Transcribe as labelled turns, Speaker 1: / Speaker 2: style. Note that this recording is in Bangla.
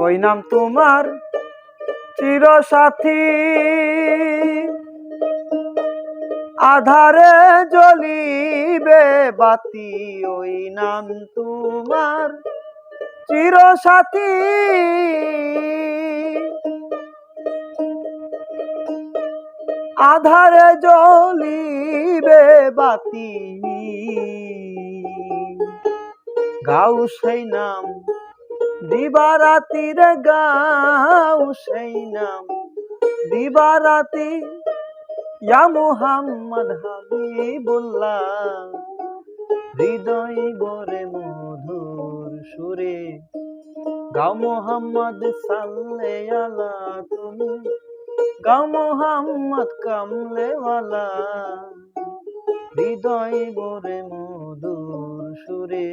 Speaker 1: ওই নাম তোমার চিরসাথী, আধারে জ্বলিবে বাতি। ওই নাম তোমার চিরসাথী, আধারে জ্বলিবে বাতি। গাও সেই নাম দিবারাতি রে, গাও সেই নাম দিবারাতি। ইয়া মুহাম্মদ হাবিবুল্লাহ, হৃদয় ভরে মধুর সুরে গাও মুহাম্মদ সাল্লে আলা। তুমি গাও মুহাম্মদ কামলেওয়ালা, হৃদয় ভরে মধুর সুরে।